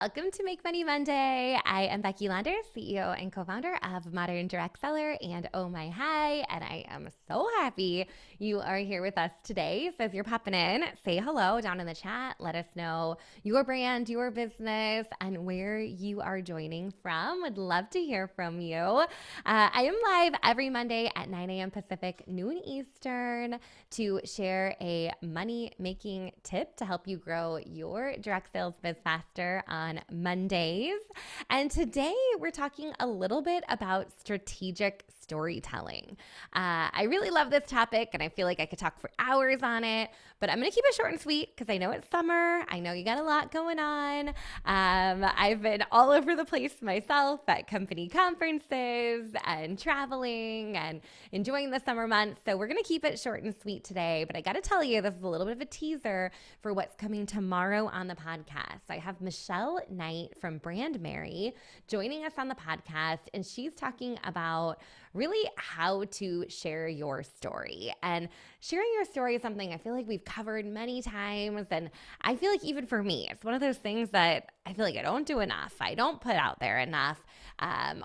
Welcome to Make Money Monday. I am Becky Lander, CEO and co-founder of Modern Direct Seller and Oh My Hi, and I am so happy you are here with us today. So if you're popping in, say hello down in the chat. Let us know your brand, your business, and where you are joining from. Would love to hear from you. I am live every Monday at 9 a.m. Pacific, noon Eastern, to share a money-making tip to help you grow your direct sales biz faster on Mondays. And today we're talking a little bit about strategic storytelling. I really love this topic and I feel like I could talk for hours on it, but I'm going to keep it short and sweet because I know it's summer. I know you got a lot going on. I've been all over the place myself at company conferences and traveling and enjoying the summer months. So we're going to keep it short and sweet today, but I got to tell you, this is a little bit of a teaser for what's coming tomorrow on the podcast. I have Michelle Knight from Brand Mary joining us on the podcast, and she's talking about really how to share your story. And sharing your story is something I feel like we've covered many times. And I feel like even for me, it's one of those things that I feel like I don't do enough. I don't put out there enough.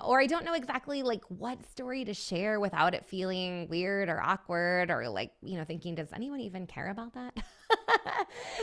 Or I don't know exactly like what story to share without it feeling weird or awkward or like, thinking, does anyone even care about that?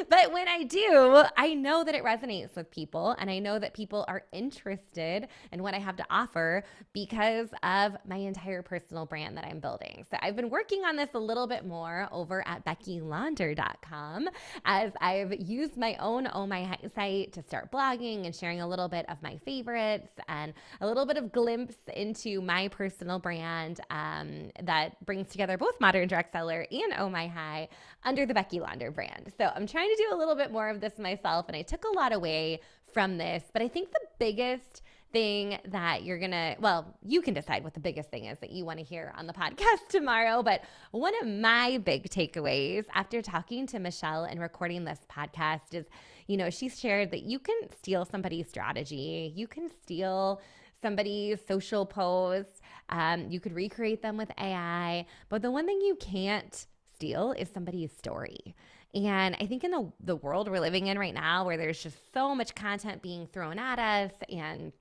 But when I do, I know that it resonates with people and I know that people are interested in what I have to offer because of my entire personal brand that I'm building. So I've been working on this a little bit more over at BeckyLaunder.com as I've used my own Oh My Hi site to start blogging and sharing a little bit of my favorites and a little bit of glimpse into my personal brand that brings together both Modern Direct Seller and Oh My Hi under the Becky Launder brand. So I'm trying to do a little bit more of this myself, and I took a lot away from this, but I think the biggest thing that you can decide what the biggest thing is that you want to hear on the podcast tomorrow. But one of my big takeaways after talking to Michelle and recording this podcast is, she shared that you can steal somebody's strategy. You can steal somebody's social posts. You could recreate them with AI. But the one thing you can't steal is somebody's story. And I think in the world we're living in right now, where there's just so much content being thrown at us and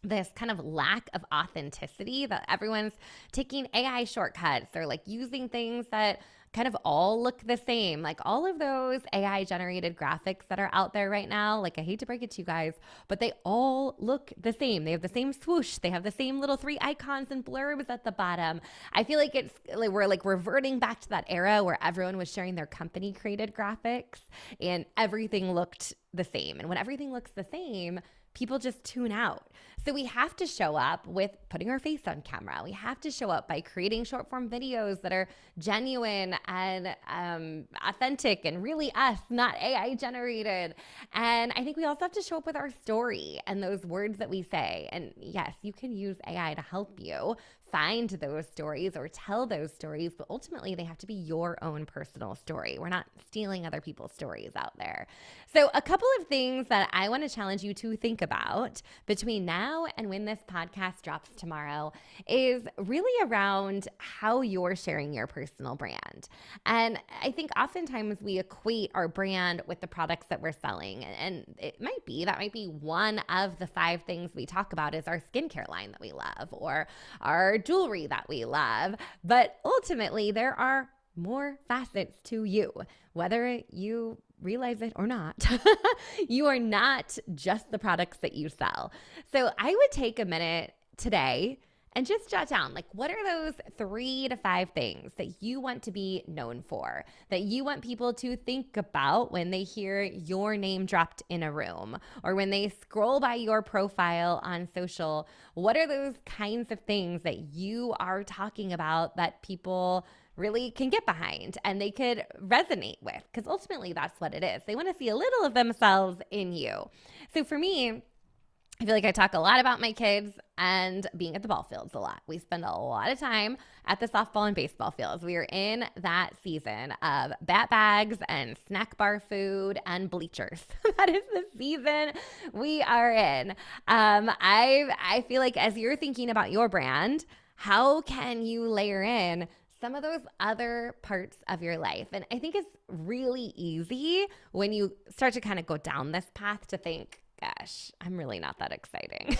this kind of lack of authenticity, that everyone's taking AI shortcuts or like using things that kind of all look the same. Like all of those AI generated graphics that are out there right now, like I hate to break it to you guys, but they all look the same. They have the same swoosh. They have the same little 3 icons and blurbs at the bottom. I feel like it's like we're like reverting back to that era where everyone was sharing their company created graphics and everything looked the same. And when everything looks the same, people just tune out. So we have to show up with putting our face on camera. We have to show up by creating short form videos that are genuine and authentic and really us, not AI generated. And I think we also have to show up with our story and those words that we say. And yes, you can use AI to help you find those stories or tell those stories, but ultimately they have to be your own personal story. We're not stealing other people's stories out there. So a couple of things that I want to challenge you to think about between now and when this podcast drops tomorrow is really around how you're sharing your personal brand. And I think oftentimes we equate our brand with the products that we're selling. And that might be one of the 5 things we talk about is our skincare line that we love or our jewelry that we love. But ultimately, there are more facets to you, whether you realize it or not. You are not just the products that you sell. So I would take a minute today and just jot down, like, what are those 3 to 5 things that you want to be known for, that you want people to think about when they hear your name dropped in a room or when they scroll by your profile on social? What are those kinds of things that you are talking about that people really can get behind and they could resonate with? Because ultimately that's what it is. They want to see a little of themselves in you. So for me, I feel like I talk a lot about my kids and being at the ball fields a lot. We spend a lot of time at the softball and baseball fields. We are in that season of bat bags and snack bar food and bleachers. That is the season we are in. I feel like as you're thinking about your brand, how can you layer in some of those other parts of your life? And I think it's really easy when you start to kind of go down this path to think, gosh, I'm really not that exciting.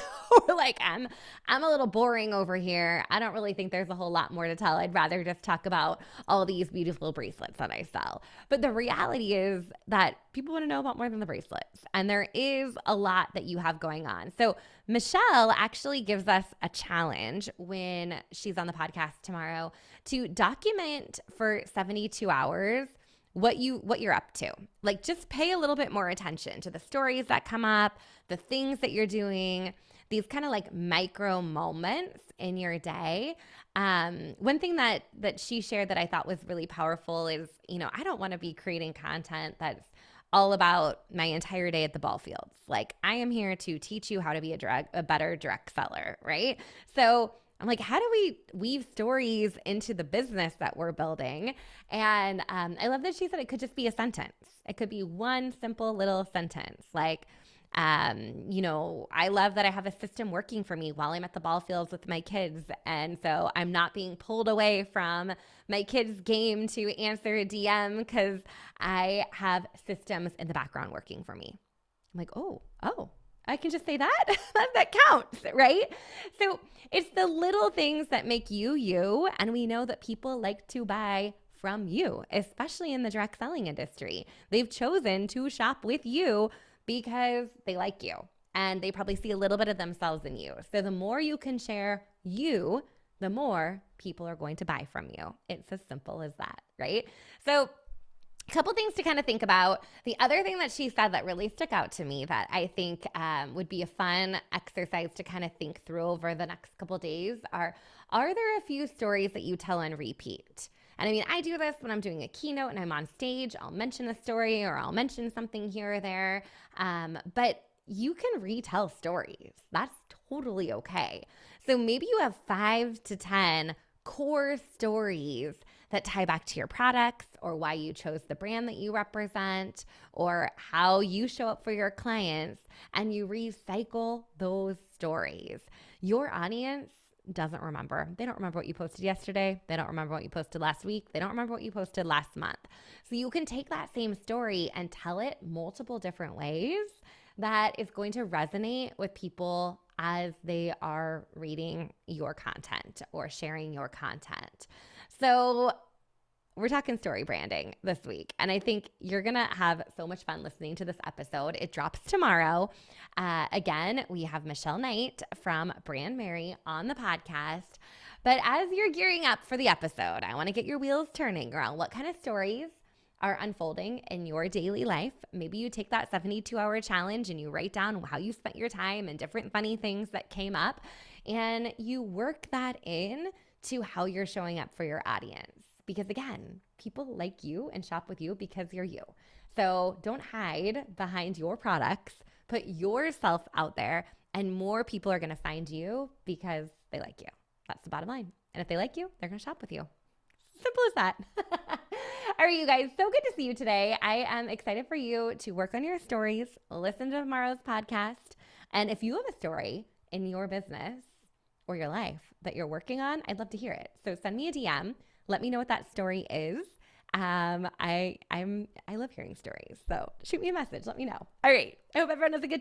Or like I'm a little boring over here. I don't really think there's a whole lot more to tell. I'd rather just talk about all these beautiful bracelets that I sell. But the reality is that people want to know about more than the bracelets. And there is a lot that you have going on. So Michelle actually gives us a challenge when she's on the podcast tomorrow to document for 72 hours what you're up to. Like, just pay a little bit more attention to the stories that come up, the things that you're doing, these kind of like micro moments in your day. One thing that she shared that I thought was really powerful is, I don't want to be creating content that's all about my entire day at the ball fields. Like, I am here to teach you how to be a better direct seller, right? So I'm like, how do we weave stories into the business that we're building? And I love that she said it could just be a sentence. It could be one simple little sentence. Like, I love that I have a system working for me while I'm at the ball fields with my kids. And so I'm not being pulled away from my kids' game to answer a DM because I have systems in the background working for me. I'm like, oh, I can just say that? That counts, right? So it's the little things that make you, you. And we know that people like to buy from you, especially in the direct selling industry. They've chosen to shop with you because they like you and they probably see a little bit of themselves in you. So the more you can share you, the more people are going to buy from you. It's as simple as that, right? So a couple things to kind of think about. The other thing that she said that really stuck out to me that I think would be a fun exercise to kind of think through over the next couple days are there a few stories that you tell on repeat? And I mean, I do this when I'm doing a keynote and I'm on stage. I'll mention a story or I'll mention something here or there. But you can retell stories. That's totally okay. So maybe you have 5 to 10 core stories that tie back to your products or why you chose the brand that you represent or how you show up for your clients, and you recycle those stories. Your audience doesn't remember. They don't remember what you posted yesterday. They don't remember what you posted last week. They don't remember what you posted last month. So you can take that same story and tell it multiple different ways that is going to resonate with people as they are reading your content or sharing your content. So we're talking story branding this week, and I think you're going to have so much fun listening to this episode. It drops tomorrow. Again, we have Michelle Knight from Brand Mary on the podcast. But as you're gearing up for the episode, I want to get your wheels turning around what kind of stories are unfolding in your daily life. Maybe you take that 72-hour challenge and you write down how you spent your time and different funny things that came up, and you work that in to how you're showing up for your audience. Because again, people like you and shop with you because you're you. So don't hide behind your products. Put yourself out there, and more people are going to find you because they like you. That's the bottom line. And if they like you, they're going to shop with you. Simple as that. All right, you guys, so good to see you today. I am excited for you to work on your stories, listen to tomorrow's podcast. And if you have a story in your business or your life that you're working on, I'd love to hear it. So send me a DM. Let me know what that story is. I love hearing stories. So shoot me a message. Let me know. All right. I hope everyone has a good